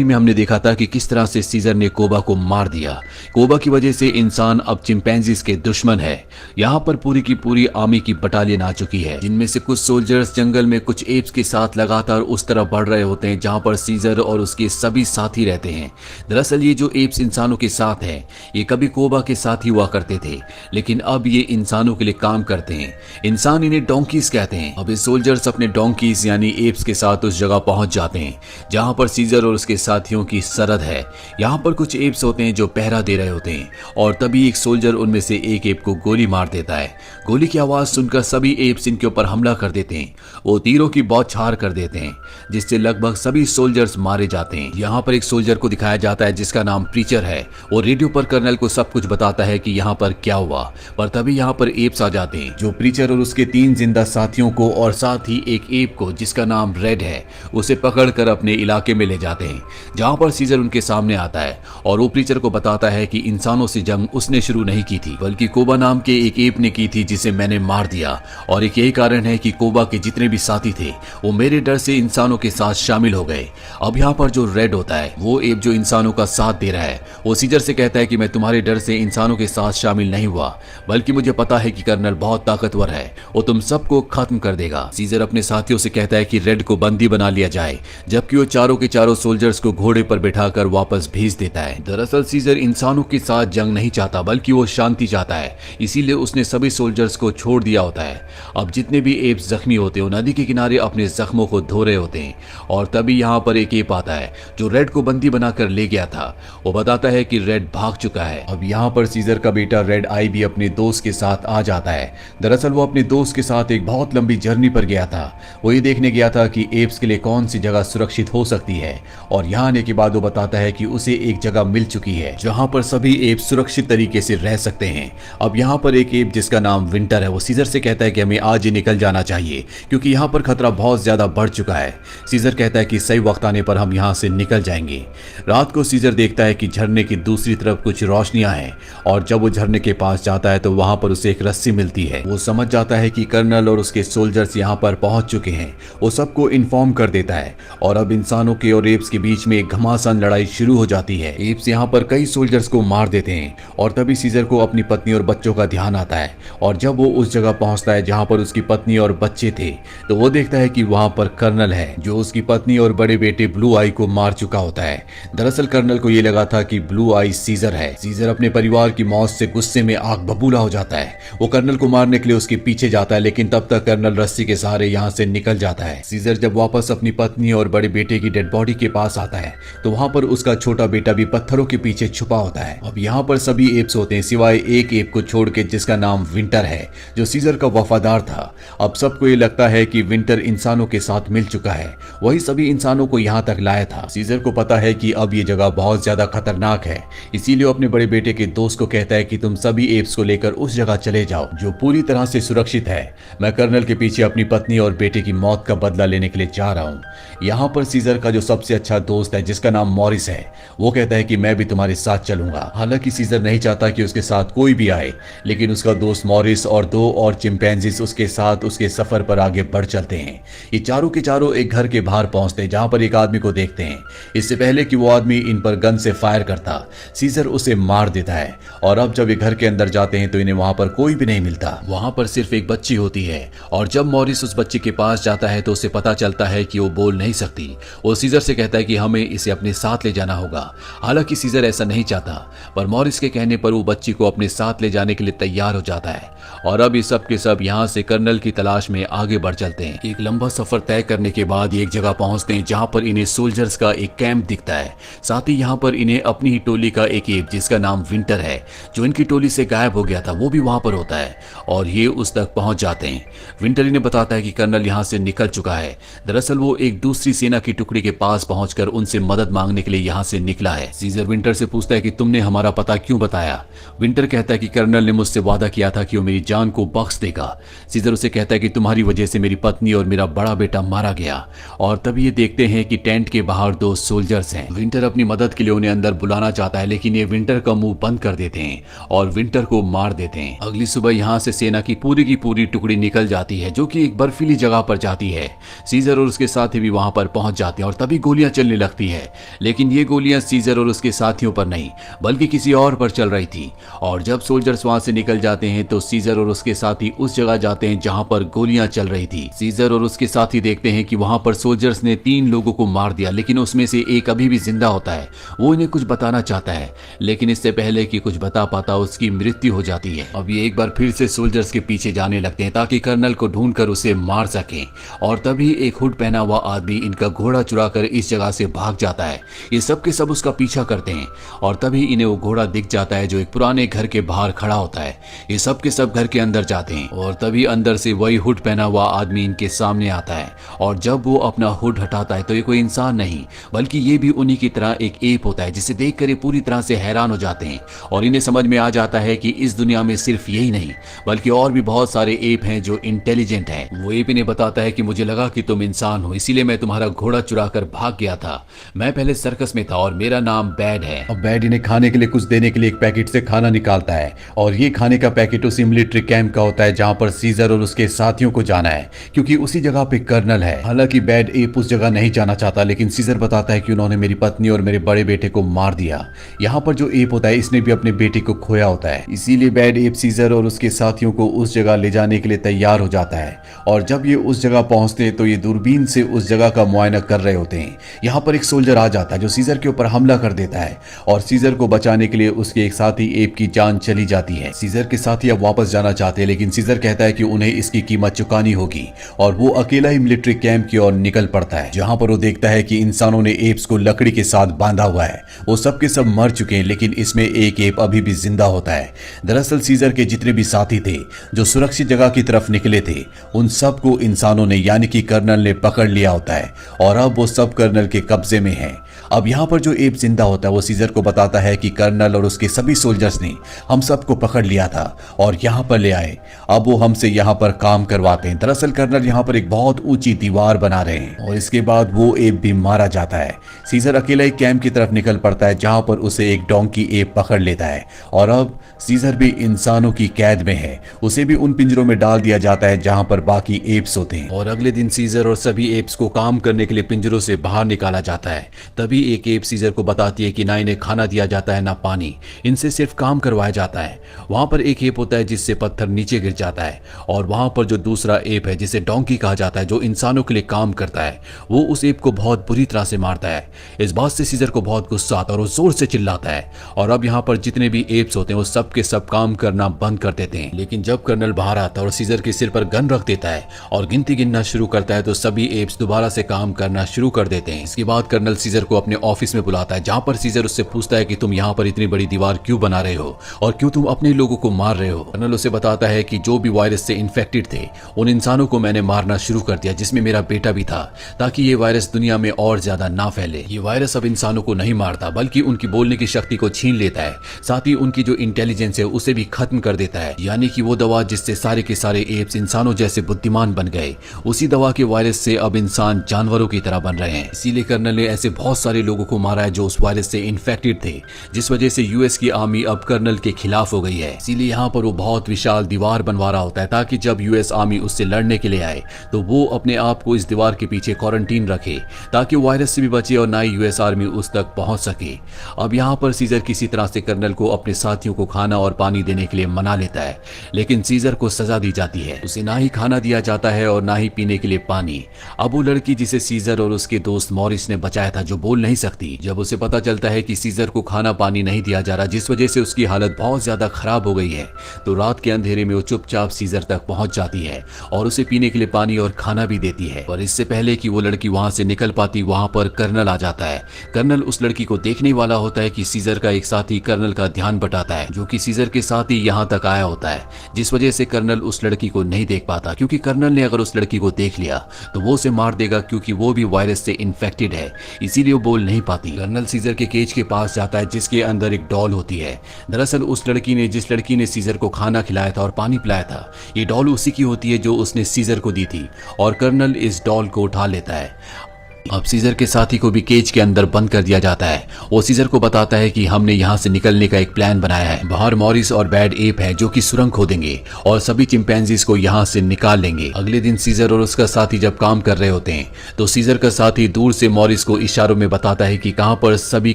में हमने देखा था कि किस तरह से सीजर ने कोबा को मार दिया। कोबा की वजह से इंसान अब चिंपैंजीज के दुश्मन है। यहाँ पर पूरी की पूरी आर्मी की बटालियन आ चुकी है, जिनमें से कुछ सोल्जर्स जंगल में कुछ एप्स के साथ लगातार उस तरफ बढ़ रहे होते हैं जहाँ पर सीजर और उसके सभी साथी रहते हैं। दरअसल ये जो एप्स इंसानों के साथ हैं, ये कभी कोबा के साथ ही हुआ करते थे, लेकिन अब ये इंसानों के लिए काम करते हैं। इंसान इन्हें डोंकीज कहते हैं। अब ये सोल्जर्स अपने डोंकीज यानी एप्स के साथ उस जगह पहुंच जाते हैं जहां पर सीजर और उसके साथियों की सरहद है। यहाँ पर कुछ एप्स होते हैं जो पहरा दे रहे होते हैं और तभी एक सोल्जर उनमें से एक एप को गोली मार देता है। गोली की आवाज सुनकर सभी एप्स इनके ऊपर हमला कर देते हैं। वो तीरों की बौछार कर देते हैं जिससे लगभग सभी सोल्जर्स मारे जाते हैं। यहाँ पर एक सोल्जर को दिखाया जाता है जिसका नाम प्रीचर है। वो रेडियो पर कर्नल को सब कुछ बताता है कि यहाँ पर क्या हुआ, पर तभी यहाँ पर एप्स आ जाते हैं जो प्रीचर और उसके 3 जिंदा साथियों को और साथ ही एक एप को जिसका नाम रेड है उसे पकड़कर अपने इलाके में ले जाते हैं, जहां पर सीजर उनके सामने आता है और वो प्रीचर को बताता है कि इंसानों से जंग उसने शुरू नहीं की थी बल्कि कोबा नाम के एक एप ने की थी जिसे मैंने मार दिया, और एक यही कारण है कि कोबा के जितने भी साथी थे वो मेरे डर से इंसानों के साथ शामिल हो गए। अब यहाँ पर जो रेड होता है वो एप जो इंसानों का साथ दे रहा है, वो सीजर से कहता है कि मैं तुम्हारे डर से इंसानों के साथ शामिल नहीं हुआ, बल्कि मुझे पता है कि कर्नल बहुत ताकतवर है, वो तुम सबको खत्म कर देगा। सीजर अपने साथियों से कहता है कि रेड को बंदी बना लिया जाए, जबकि वो चारों के चारों सोल्जर्स को घोड़े पर बिठाकर वापस भेज देता है। दरअसल सीजर इंसानों के साथ जंग नहीं चाहता बल्कि वो शांति चाहता है, इसीलिए उसने सभी सोल्जर्स को छोड़ दिया होता है। अब जितने भी एप्स जख्मी होते हैं नदी के किनारे अपने जख्मों को धो रहे होते हैं और तभी यहाँ पर एक एप आता है जो रेड को बंदी बनाकर ले गया था। वो बताता है कि रेड भाग चुका है। अब यहाँ पर सीजर का बेटा रेड आई भी अपने दोस्त के साथ आ जाता है। दरअसल वो अपने दोस्त के साथ एक बहुत लंबी जर्नी पर गया था। वो ये देखने गया था कि एप्स के लिए कौन सी जगह सुरक्षित हो सकती है, और यहाँ आने के बाद वो बताता है कि उसे एक जगह मिल चुकी है जहाँ पर सभी एप सुरक्षित तरीके से रह सकते हैं। अब यहाँ पर एक एप जिसका नाम विंटर है वो सीजर से कहता है कि हमें आज ही निकल जाना चाहिए क्योंकि यहाँ पर खतरा बहुत ज्यादा बढ़ चुका है। सीजर कहता है कि सही वक्त आने पर हम यहाँ से निकल जाएंगे। रात को सीजर देखता है कि झरने की दूसरी तरफ कुछ रोशनियां हैं और जब वो झरने के पास जाता है तो वहां पर उसे एक रस्सी मिलती है। वो समझ जाता है कि कर्नल और उसके सोल्जर्स यहाँ पर पहुंच चुके हैं। वो सबको इन्फॉर्म कर देता है और अब इंसानों के और एप्स के बीच में एक घमासान लड़ाई शुरू हो जाती है। एप्स यहाँ पर कई सोल्जर्स को मार देते हैं और तभी सीजर को अपनी पत्नी और बच्चों का ध्यान आता है, और जब वो उस जगह पहुंचता है जहां पर उसकी पत्नी और बच्चे थे तो वो देखता है कि वहां पर कर्नल है जो उसकी पत्नी और बड़े बेटे ब्लू आई को मार चुका होता है। दरअसल कर्नल को ये लगा था कि ब्लू आई सीजर है। सीजर अपने परिवार की मौत से गुस्से में आग बबूला हो जाता है। वो कर्नल को मारने के लिए उसके पीछे जाता है, लेकिन तब तक कर्नल रस्सी के सहारे यहाँ से निकल जाता है। सीजर जब वापस अपनी पत्नी और बड़े बेटे की डेड बॉडी के पास आता है तो वहां पर उसका छोटा बेटा भी पत्थरों के पीछे छुपा होता है। अब यहाँ पर सभी एप्स होते हैं सिवाय एक एप को छोड़ के जिसका नाम विंटर है जो सीजर का वफादार था। अब सबको ये लगता है कि विंटर इंसानों के साथ मिल चुका है, वही सभी इंसानों को यहाँ तक लाया था। सीजर को पता है कि अब ये जगह बहुत ज्यादा खतरनाक है, इसीलिए अपने बड़े बेटे के दोस्त को कहता है कि तुम सभी एप्स को लेकर उस जगह चले जाओ जो पूरी तरह से सुरक्षित है। मैं कर्नल के पीछे अपनी पत्नी और बेटे की मौत का बदला लेने के लिए जा रहा हूँ। यहाँ पर सीजर का जो सबसे अच्छा दोस्त है जिसका नाम मॉरिस है वो कहता है कि मैं भी तुम्हारे साथ चलूंगा। हालांकि सीजर नहीं चाहता कि उसके साथ कोई भी आए, लेकिन उसका दोस्त मॉरिस और 2 और चिंपैंजीज उसके साथ उसके सफर पर आगे बढ़ चलते हैं। ये चारों के चारों एक घर के बाहर पहुंचते हैं जहां पर एक आदमी को देखते हैं। इससे पहले कि वो आदमी इन पर गन से फायर करता सीजर उसे मार देता है, और अब जब ये घर के अंदर जाते हैं तो इन्हें वहां पर कोई भी नहीं मिलता। वहां पर सिर्फ एक बच्ची होती है, और जब मॉरिस उस बच्ची के पास जाता है तो उसे पता चलता है कि वो बोल नहीं सकती। वो सीजर से कहता है कि हमें इसे अपने साथ ले जाना होगा। हालांकि सीजर ऐसा नहीं चाहता, पर मॉरिस के कहने पर वो बच्ची को अपने साथ ले जाने के लिए तैयार हो जाता है, और अब ये सब के सब यहाँ से कर्नल की तलाश में आगे बढ़ चलते हैं। एक लंबा सफर तय करने के बाद एक जगह पहुंचते हैं जहां पर इन्हें सोल्जर्स का एक कैंप दिखता है। साथ ही यहाँ पर इन्हें अपनी ही टोली का एक एप जिसका नाम विंटर है जो इनकी टोली से गायब हो गया था वो भी वहां पर होता है, और ये उस तक पहुंच जाते हैं। विंटर इन्हें बताता है कि कर्नल यहाँ से निकल चुका है। दरअसल वो एक दूसरी सेना की टुकड़ी के पास पहुंचकर उनसे मदद मांगने के लिए यहाँ से निकला है। सीजर विंटर से पूछता है कि तुमने हमारा पता क्यों बताया। विंटर कहता है कि कर्नल ने मुझसे वादा किया था कि वो मेरी जान को बख्श देगा। सीजर उसे कहता है कि तुम्हारी वजह से मेरी पत्नी और मेरा बड़ा बेटा मारा गया, और तभी ये देखते हैं कि टेंट के बाहर 2 सोल्जर्स हैं। विंटर अपनी मदद के लिए उन्हें अंदर बुलाना चाहता है, लेकिन ये विंटर का मुंह बंद कर देते हैं और विंटर को मार देते हैं। अगली सुबह यहाँ से सेना की पूरी टुकड़ी निकल जाती है जो कि एक बर्फीली जगह पर जाती है। सीजर और उसके साथी भी वहां पर पहुंच जाते हैं और तभी गोलियां चलने लगती रखती है, लेकिन ये गोलियां सीजर और उसके साथियों पर नहीं बल्कि किसी और पर चल रही थी। और जब सोल्जर्स वहां से निकल जाते हैं तो सीजर और उसके साथी उस जगह जाते हैं जहां पर गोलियां चल रही थी। सीजर और उसके साथी देखते हैं कि वहां पर सोल्जर्स ने 3 लोगों को मार दिया, लेकिन उसमें से एक अभी भी जिंदा होता है। वो इन्हें कुछ बताना चाहता है, लेकिन इससे पहले कि कुछ बता पाता उसकी मृत्यु हो जाती है। अब ये एक बार फिर से सोल्जर्स के पीछे जाने लगते हैं ताकि कर्नल को ढूंढकर उसे मार सकें। और तभी एक हुड पहना हुआ आदमी इनका घोड़ा चुराकर इस जगह से भाग जाता है। ये सब के सब उसका पीछा करते हैं और तभी इन्हें वो घोड़ा दिख जाता है जो एक पुराने घर के बाहर खड़ा होता है। ये सब के सब घर के अंदर जाते हैं और तभी अंदर से वही हुड पहना हुआ आदमी इनके सामने आता है। और जब वो अपना हुड हटाता है तो ये कोई इंसान नहीं बल्कि ये भी उन्हीं की तरह एक एप होता है, जिसे देखकर ये पूरी तरह से हैरान हो जाते हैं। और इन्हें समझ में आ जाता है कि इस दुनिया में सिर्फ यही नहीं बल्कि और भी बहुत सारे एप हैं जो इंटेलिजेंट हैं। वो एप इन्हें बताता है कि मुझे लगा कि तुम इंसान हो, इसीलिए मैं तुम्हारा घोड़ा चुरा कर भाग गया था। मैं पहले सर्कस में था और मेरा नाम बैड है। अब बैड इन्हें खाने के लिए कुछ देने के लिए एक पैकेट से खाना निकालता है और ये खाने का पैकेट उसी मिलिट्री कैंप का होता है जहां पर सीजर और उसके साथियों को जाना है, क्योंकि उसी जगह पे कर्नल है। हालांकि बैड एप उस जगह नहीं जाना चाहता, लेकिन सीजर बताता है कि उन्होंने मेरी पत्नी और मेरे बड़े बेटे को मार दिया। यहाँ पर जो एप होता है इसने भी अपने बेटे को खोया होता है, इसीलिए बैड एप सीजर और उसके साथियों को उस जगह ले जाने के लिए तैयार हो जाता है। और जब ये उस जगह पहुंचते हैं तो ये दूरबीन से उस जगह का मुआयना कर रहे होते हैं। यहाँ पर एक सोल्जर आ जाता है जो सीजर के ऊपर हमला कर देता है और सीजर को बचाने के लिए उसके एक साथी एप की जान चली जाती है। सीजर के साथी अब वापस जाना चाहते हैं, लेकिन सीजर कहता है कि उन्हें इसकी कीमत चुकानी होगी और वो अकेला ही मिलिट्री कैंप की ओर निकल पड़ता है, जहां पर वो देखता है कि इंसानों ने एप्स को लकड़ी के साथ बांधा हुआ है। वो सब के सब मर चुके हैं, लेकिन इसमें एक एप अभी भी जिंदा होता है। दरअसल सीजर के जितने भी साथी थे जो सुरक्षित जगह की तरफ निकले थे, उन सबको इंसानों ने यानी कि कर्नल ने पकड़ लिया होता है और अब वो सब कर्नल के कब्जे में है। अब यहाँ पर जो एप जिंदा होता है वो सीजर को बताता है कि कर्नल और उसके सभी सोल्जर्स ने हम सबको पकड़ लिया था और यहाँ पर ले आए। अब वो हमसे यहाँ पर काम करवाते हैं। दरअसल कर्नल यहाँ पर एक बहुत ऊंची दीवार बना रहे हैं और इसके बाद वो एप भी मारा जाता है। सीजर अकेला ही कैंप की तरफ निकल पड़ता है जहाँ पर उसे एक डोंकी एप पकड़ लेता है और अब सीजर भी इंसानों की कैद में है। उसे भी उन पिंजरों में डाल दिया जाता है जहाँ पर बाकी एप्स होते हैं। और अगले दिन सीजर और सभी एप्स को काम करने के लिए पिंजरों से बाहर निकाला जाता है। तभी एक एप सीजर को बताती है कि ना इन्हें खाना दिया जाता है ना पानी, इनसे सिर्फ काम करवाया जाता है। वहां पर एक एप होता है जिससे पत्थर नीचे गिर जाता है और वहां पर जो दूसरा एप है जिसे डोंकी कहा जाता है जो इंसानों के लिए काम करता है, वो उस एप को बहुत बुरी तरह से मारता है। इस बात से सीजर को बहुत गुस्सा आता है और वो जोर से चिल्लाता है। और अब यहाँ पर जितने भी एप्स होते हैं वो सब के सब काम करना बंद कर देते हैं। लेकिन जब कर्नल बाहर आता है और सीजर के सिर पर गन रख देता है और गिनती गिनना शुरू करता है तो सभी एप्स दोबारा से काम करना शुरू कर देते हैं। इसके बाद कर्नल सीजर को अपने ऑफिस में बुलाता है, जहां पर सीजर उससे पूछता है कि तुम यहाँ पर इतनी बड़ी दीवार क्यों बना रहे हो और क्यों तुम अपने लोगों को मार रहे हो। कर्नल उसे बताता है कि जो भी वायरस से इन्फेक्टेड थे उन इंसानों को मैंने मारना शुरू कर दिया, जिसमें मेरा बेटा भी था, ताकि ये वायरस दुनिया में और ज्यादा ना फैले। ये वायरस अब इंसानों को नहीं मारता बल्कि उनकी बोलने की शक्ति को छीन लेता है, साथ ही उनकी जो इंटेलिजेंस है उसे भी खत्म कर देता है। यानी कि वो दवा जिससे सारे के सारे एप्स इंसानों जैसे बुद्धिमान बन गए, उसी दवा के वायरस से अब इंसान जानवरों की तरह बन रहे हैं। इसीलिए कर्नल ने ऐसे बहुत सारे लोगों को मारा है जो उस वायरस से इन्फेक्टेड थे, जिस वजह से यूएस की आर्मी अब कर्नल के खिलाफ हो गई है। इसीलिए यहाँ पर वो बहुत विशाल दीवार बनवा रहा होता है ताकि जब यूएस आर्मी उससे लड़ने के लिए आए तो वो अपने आप को इस दीवार के पीछे क्वारंटीन रखे ताकि वायरस से भी बचे और ना ही यूएस आर्मी उस तक पहुंच सके। अब यहाँ पर सीजर किसी तरह से कर्नल को अपने साथियों को खाना और पानी देने के लिए मना लेता है, लेकिन सीजर को सजा दी जाती है। उसे ना ही खाना दिया जाता है और ना ही पीने के लिए पानी। अब वो लड़की जिसे सीजर और उसके दोस्त मॉरिस ने बचाया था, जो बोल नहीं सकती, जब उसे पता चलता है कि सीजर को खाना पानी नहीं दिया जा रहा जिस वजह से उसकी हालत बहुत ज्यादा खराब हो गई है, तो रात के अंधेरे में वो चुपचाप सीजर तक पहुंच जाती है और उसे पीने के लिए पानी और खाना भी देती है। और इससे पहले कि वो लड़की वहां से निकल पाती, वहां पर कर्नल आ जाता है। कर्नल उस लड़की को देखने वाला होता है कि सीजर का एक साथी कर्नल का ध्यान बटाता है, जो कि सीजर के साथ ही यहाँ तक आया होता है, जिस वजह से कर्नल उस लड़की को नहीं देख पाता, क्योंकि कर्नल ने अगर उस लड़की को देख लिया तो वो उसे मार देगा, क्योंकि वो भी वायरस से इन्फेक्टेड है, इसीलिए वो बोल नहीं पाती। कर्नल सीजर के केज के पास जाता है जिसके अंदर एक डॉल होती है। दरअसल उस लड़की ने जिस लड़की ने सीजर को खाना खिलाया था और पानी पिलाया था, ये डॉल उसी की होती है जो उसने सीजर को दी थी और कर्नल इस डॉल को उठा लेता है। अब सीजर के साथी को भी केज के अंदर बंद कर दिया जाता है। वो सीजर को बताता है कि हमने यहाँ से निकलने का एक प्लान बनाया है। बाहर मॉरिस और बैड एप है जो कि सुरंग खोदेंगे और सभी चिंपैंजीज को यहाँ से निकाल लेंगे। अगले दिन सीजर और उसका साथी जब काम कर रहे होते हैं तो सीजर का साथी दूर से मॉरिस को इशारों में बताता है कि कहाँ पर सभी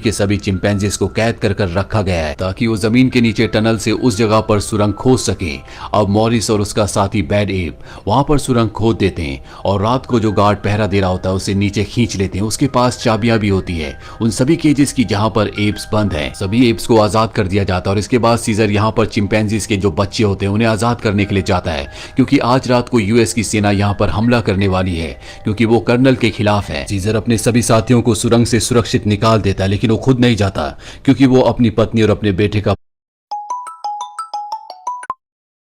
के सभी चिंपैंजीज को कैद कर रखा गया है ताकि वो जमीन के नीचे टनल से उस जगह पर सुरंग खोद सके। अब मॉरिस और उसका साथी बैड एप वहां पर सुरंग खोद देते हैं और रात को जो गार्ड पहरा दे रहा होता है उसे नीचे खींच लेते हैं। उसके पास चाबियां भी होती है उन सभी केजेस की जहां पर एप्स बंद हैं। सभी एप्स को आजाद कर दिया जाता है और इसके बाद सीजर यहां पर चिंपैंजीज के जो बच्चे होते हैं उन्हें आजाद करने के लिए जाता है क्योंकि आज रात को यूएस की सेना यहां पर हमला करने वाली है क्योंकि वो कर्नल के खिलाफ है। सीजर अपने सभी साथियों को सुरंग से सुरक्षित निकाल देता है लेकिन वो खुद नहीं जाता क्योंकि वो अपनी पत्नी और अपने बेटे का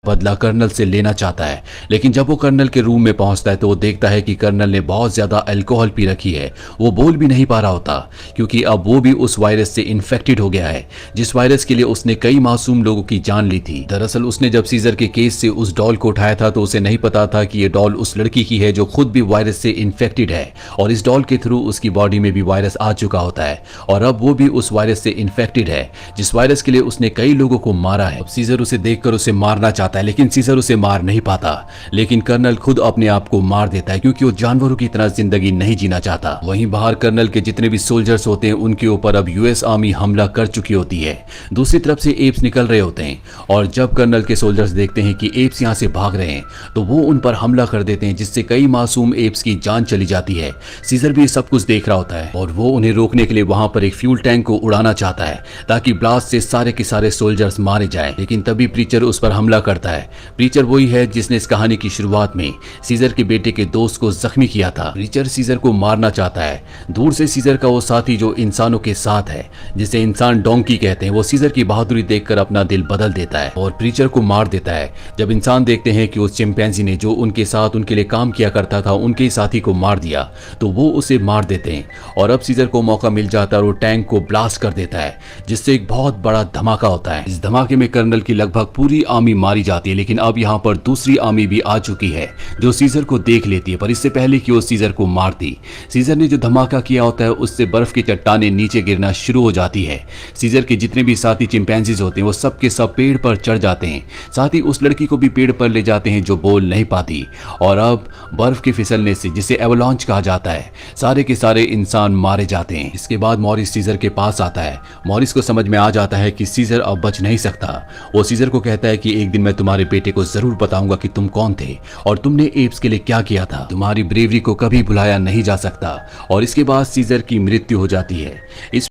बदला कर्नल से लेना चाहता है। लेकिन जब वो कर्नल के रूम में पहुंचता है तो वो देखता है कि कर्नल ने बहुत ज्यादा अल्कोहल पी रखी है। वो बोल भी नहीं पा रहा होता क्योंकि अब वो भी उस वायरस से इन्फेक्टेड हो गया है जिस वायरस के लिए उसने कई मासूम लोगों की जान ली थी। दरअसल उसने जब सीजर के केस से उस डॉल को उठाया था तो उसे नहीं पता था कि ये डॉल उस लड़की की है जो खुद भी वायरस से इन्फेक्टेड है और इस डॉल के थ्रू उसकी बॉडी में भी वायरस आ चुका होता है और अब वो भी उस वायरस से इन्फेक्टेड है जिस वायरस के लिए उसने कई लोगों को मारा है। अब सीजर उसे देखकर उसे मारना चाहता है लेकिन सीजर उसे मार नहीं पाता। लेकिन कर्नल खुद अपने आप को मार देता है क्योंकि वो जानवरों की तरह जिंदगी नहीं जीना चाहता। वहीं बाहर कर्नल के जितने भी सोल्जर्स होते हैं उनके ऊपर अब यूएस आर्मी हमला कर चुकी होती है। दूसरी तरफ से एप्स निकल रहे होते हैं और जब कर्नल के सोल्जर्स देखते हैं कि एप्स यहां से भाग रहे हैं तो वो उन पर हमला कर देते हैं जिससे कई मासूम एप्स की जान चली जाती है। सीजर भी सब कुछ देख रहा होता है और वो उन्हें रोकने के लिए वहां पर एक फ्यूल टैंक को उड़ाना चाहता है ताकि ब्लास्ट से सारे के सारे सोल्जर्स मारे जाएं। लेकिन तभी प्रीचर उस पर हमला करता है। प्रीचर वही है जिसने इस कहानी की शुरुआत में सीजर के बेटे के दोस्त को जख्मी किया था। प्रीचर सीजर को मारना चाहता है। दूर से सीजर का वो साथी जो इंसानों के साथ है जिसे इंसान डोंकी कहते हैं वो सीजर की बहादुरी देखकर अपना दिल बदल देता है और प्रीचर को मार देता है। जब इंसान देखते हैं कि उस चिंपैंजी ने जो उनके साथ उनके लिए काम किया करता था उनके साथी को मार दिया तो वो उसे मार देते हैं और अब सीजर को मौका मिल जाता है और वो टैंक को ब्लास्ट कर देता है जिससे एक बहुत बड़ा धमाका होता है। इस धमाके में कर्नल की लगभग पूरी आर्मी मारी जाती है लेकिन अब यहाँ पर दूसरी आर्मी भी आ चुकी है जो सीजर को देख लेती है। पर इससे पहले कि वो सीजर को मारती, सीजर ने जो धमाका किया होता है उससे बर्फ की चट्टानें नीचे गिरना शुरू हो जाती है। सीजर के जितने भी साथी चिंपैंजीज होते हैं वो सब के सब पेड़ पर चढ़ जाते हैं। साथ ही उस लड़की को भी पेड़ पर ले जाते हैं जो बोल नहीं पाती और अब बर्फ के फिसलने से जिसे एवलांच कहा जाता है सारे के सारे इंसान मारे जाते हैं। इसके बाद मॉरिस सीजर के पास आता है। मॉरिस को समझ में आ जाता है कि सीजर अब बच नहीं सकता। वो सीजर को कहता है कि एक दिन मैं तुम्हारे बेटे को जरूर बताऊंगा कि तुम कौन थे और तुमने एप्स के लिए क्या किया था। तुम्हारी ब्रेवरी को कभी भुलाया नहीं जा सकता। और इसके बाद सीजर की मृत्यु हो जाती है। इस